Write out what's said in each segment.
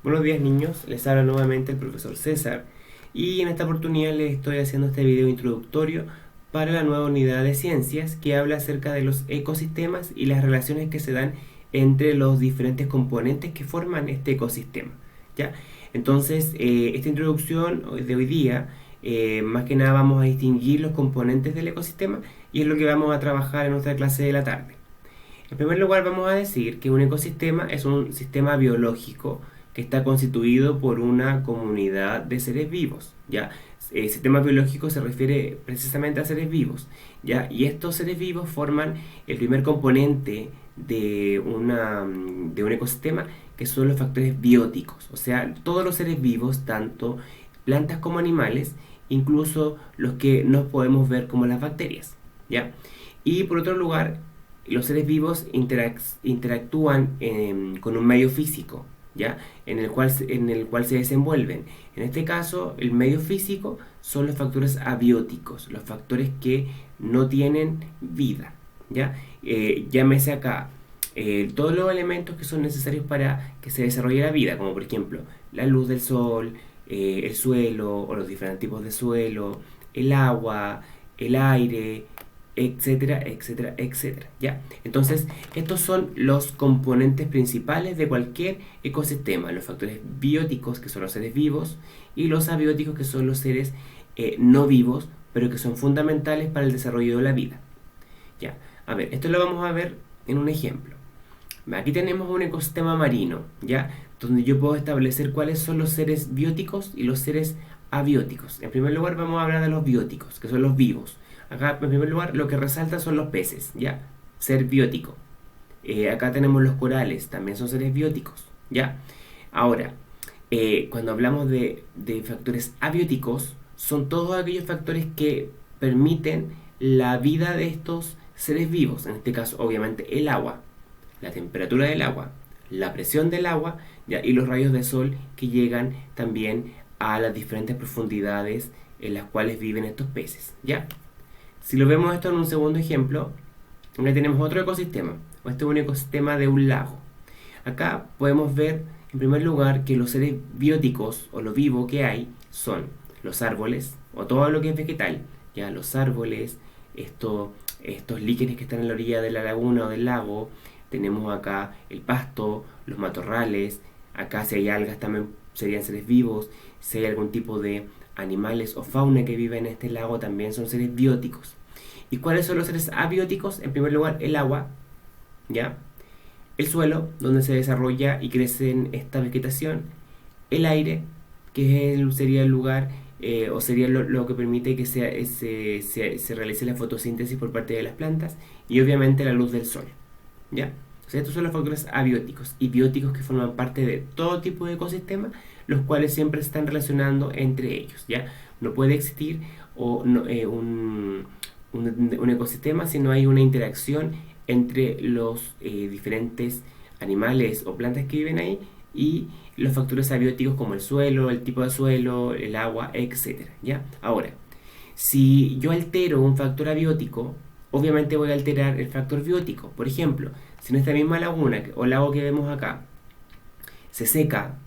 Buenos días niños, les habla nuevamente el profesor César y en esta oportunidad les estoy haciendo este video introductorio para la nueva unidad de ciencias que habla acerca de los ecosistemas y las relaciones que se dan entre los diferentes componentes que forman este ecosistema. ¿Ya? Entonces, esta introducción de hoy día, más que nada vamos a distinguir los componentes del ecosistema y es lo que vamos a trabajar en nuestra clase de la tarde. En primer lugar, vamos a decir que un ecosistema es un sistema biológico que está constituido por una comunidad de seres vivos, ¿ya? El sistema biológico se refiere precisamente a seres vivos, ¿ya? Y estos seres vivos forman el primer componente de un ecosistema, que son los factores bióticos, o sea, todos los seres vivos, tanto plantas como animales, incluso los que no podemos ver como las bacterias, ¿ya? Y por otro lugar, los seres vivos interactúan con un medio físico, ¿ya? En el cual se desenvuelven. En este caso, el medio físico son los factores abióticos, los factores que no tienen vida, ¿ya? Llámese acá todos los elementos que son necesarios para que se desarrolle la vida, como por ejemplo la luz del sol, el suelo o los diferentes tipos de suelo, el agua, el aire, etcétera, etcétera, etcétera, ¿ya? Entonces, estos son los componentes principales de cualquier ecosistema, los factores bióticos, que son los seres vivos, y los abióticos, que son los seres no vivos, pero que son fundamentales para el desarrollo de la vida, ¿ya? A ver, esto lo vamos a ver en un ejemplo. Aquí tenemos un ecosistema marino, ¿ya? Donde yo puedo establecer cuáles son los seres bióticos y los seres abióticos. En primer lugar, vamos a hablar de los bióticos, que son los vivos. Acá, en primer lugar, lo que resalta son los peces, ¿ya? Ser biótico. Acá tenemos los corales, también son seres bióticos, ¿ya? Ahora, cuando hablamos de factores abióticos, son todos aquellos factores que permiten la vida de estos seres vivos. En este caso, obviamente, el agua, la temperatura del agua, la presión del agua, ¿ya? Y los rayos de sol que llegan también a las diferentes profundidades en las cuales viven estos peces, ¿ya? Si lo vemos esto en un segundo ejemplo, acá tenemos otro ecosistema. Este es un ecosistema de un lago. Acá podemos ver, en primer lugar, que los seres bióticos o lo vivo que hay son los árboles o todo lo que es vegetal. Ya los árboles, estos líquenes que están en la orilla de la laguna o del lago. Tenemos acá el pasto, los matorrales. Acá si hay algas también serían seres vivos. Si hay algún tipo de animales o fauna que vive en este lago también son seres bióticos. ¿Y cuáles son los seres abióticos? En primer lugar, el agua, ¿ya? El suelo, donde se desarrolla y crece esta vegetación. El aire, que sería el lugar o sería lo que permite que se realice la fotosíntesis por parte de las plantas. Y obviamente la luz del sol, ¿ya? O sea, estos son los factores abióticos y bióticos que forman parte de todo tipo de ecosistema, los cuales siempre se están relacionando entre ellos, ¿ya? No puede existir un ecosistema si no hay una interacción entre los diferentes animales o plantas que viven ahí y los factores abióticos como el suelo, el tipo de suelo, el agua, etcétera, ¿ya? Ahora, si yo altero un factor abiótico, obviamente voy a alterar el factor biótico. Por ejemplo, si en esta misma laguna o lago que vemos acá se seca,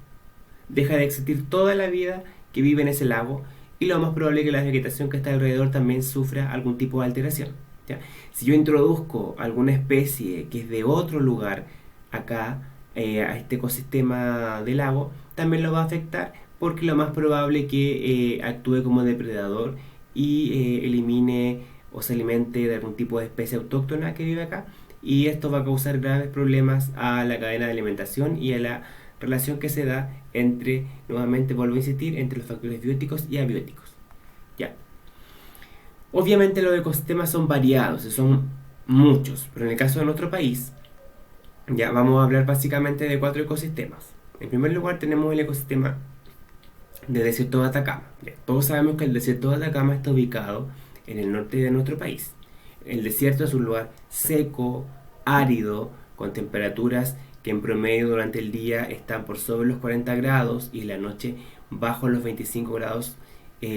deja de existir toda la vida que vive en ese lago y lo más probable es que la vegetación que está alrededor también sufra algún tipo de alteración, ¿ya? Si yo introduzco alguna especie que es de otro lugar acá a este ecosistema del lago, también lo va a afectar porque lo más probable es que actúe como depredador y elimine o se alimente de algún tipo de especie autóctona que vive acá, y esto va a causar graves problemas a la cadena de alimentación y a la relación que se da entre, nuevamente vuelvo a insistir, entre los factores bióticos y abióticos, ¿ya? Obviamente los ecosistemas son variados, son muchos, pero en el caso de nuestro país, ya vamos a hablar básicamente de 4 ecosistemas. En primer lugar tenemos el ecosistema del desierto de Atacama. Ya, todos sabemos que el desierto de Atacama está ubicado en el norte de nuestro país. El desierto es un lugar seco, árido, con temperaturas que en promedio durante el día están por sobre los 40 grados y en la noche bajo los 25 grados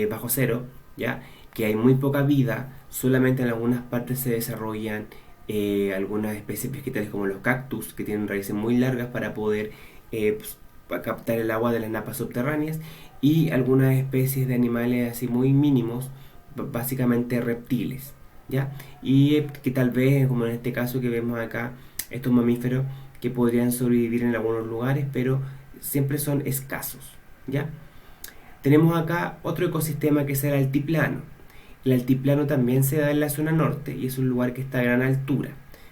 bajo cero, ¿ya? Que hay muy poca vida, solamente en algunas partes se desarrollan algunas especies vegetales como los cactus, que tienen raíces muy largas para poder para captar el agua de las napas subterráneas, y algunas especies de animales así muy mínimos, básicamente reptiles, ¿ya? Y que tal vez, como en este caso que vemos acá, estos mamíferos que podrían sobrevivir en algunos lugares, pero siempre son escasos, ¿ya? Tenemos acá otro ecosistema que es el altiplano. El altiplano también se da en la zona norte y es un lugar que está a gran altura.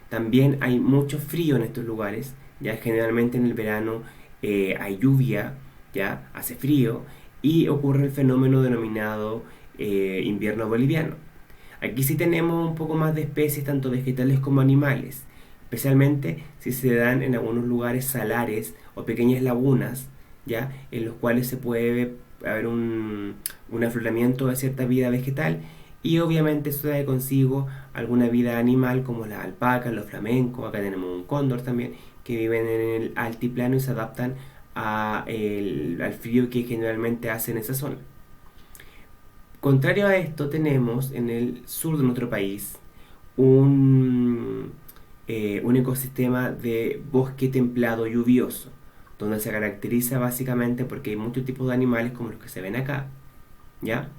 También hay mucho frío en estos lugares, ya generalmente en el verano hay lluvia, ya hace frío y ocurre el fenómeno denominado invierno boliviano. Aquí sí tenemos un poco más de especies, tanto vegetales como animales, especialmente si se dan en algunos lugares salares o pequeñas lagunas, ya en los cuales se puede haber un afloramiento de cierta vida vegetal, y obviamente eso trae consigo alguna vida animal como las alpacas, los flamencos. Acá tenemos un cóndor también, que viven en el altiplano y se adaptan al frío que generalmente hace en esa zona. Contrario a esto, tenemos en el sur de nuestro país un ecosistema de bosque templado lluvioso, donde se caracteriza básicamente porque hay muchos tipos de animales como los que se ven acá, ¿ya?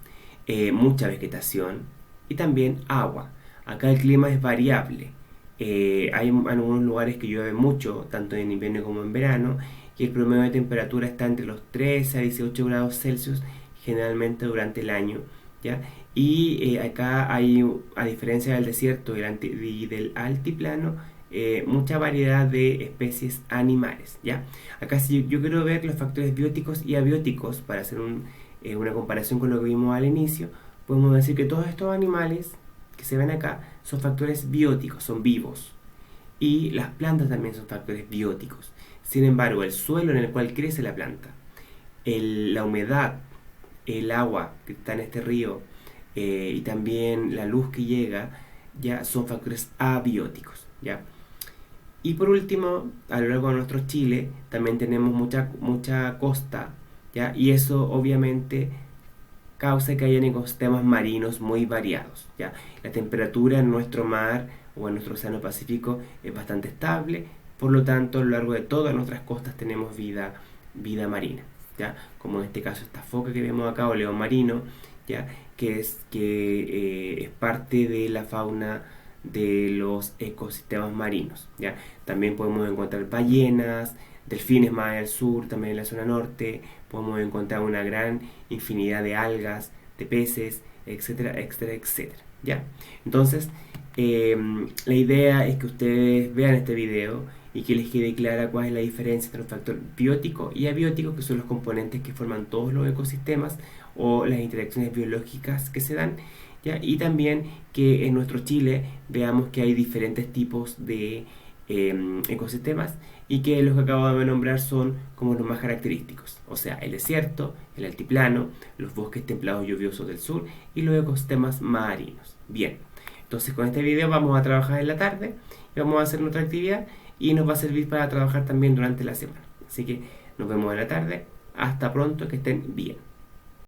Mucha vegetación y también agua. Acá el clima es variable. Hay algunos lugares que llueve mucho, tanto en invierno como en verano, y el promedio de temperatura está entre los 13 a 18 grados Celsius generalmente durante el año, ¿ya? Y acá hay, a diferencia del desierto y del altiplano, mucha variedad de especies animales, ¿ya? Acá si yo quiero ver los factores bióticos y abióticos para hacer una comparación con lo que vimos al inicio, podemos decir que todos estos animales que se ven acá son factores bióticos, son vivos, y las plantas también son factores bióticos. Sin embargo, el suelo en el cual crece la planta, la humedad, el agua que está en este río, y también la luz que llega, ya son factores abióticos, ¿ya? Y por último, a lo largo de nuestro Chile también tenemos mucha costa, ¿ya? Y eso obviamente causa que hayan ecosistemas marinos muy variados, ¿ya? La temperatura en nuestro mar o en nuestro océano Pacífico es bastante estable, por lo tanto a lo largo de todas nuestras costas tenemos vida marina, ¿ya? Como en este caso esta foca que vemos acá, o león marino, ¿ya? Que es parte de la fauna de los ecosistemas marinos, ¿ya? También podemos encontrar ballenas, delfines más al sur, también en la zona norte. Podemos encontrar una gran infinidad de algas, de peces, etcétera, etcétera, etcétera, ¿ya? Entonces, la idea es que ustedes vean este video y que les quede clara cuál es la diferencia entre un factor biótico y abiótico, que son los componentes que forman todos los ecosistemas o las interacciones biológicas que se dan, ¿ya? Y también que en nuestro Chile veamos que hay diferentes tipos de ecosistemas, y que los que acabo de nombrar son como los más característicos, o sea, el desierto, el altiplano, los bosques templados lluviosos del sur y los ecosistemas marinos. Bien, entonces con este video vamos a trabajar en la tarde y vamos a hacer nuestra actividad, y nos va a servir para trabajar también durante la semana. Así que nos vemos en la tarde. Hasta pronto, que estén bien.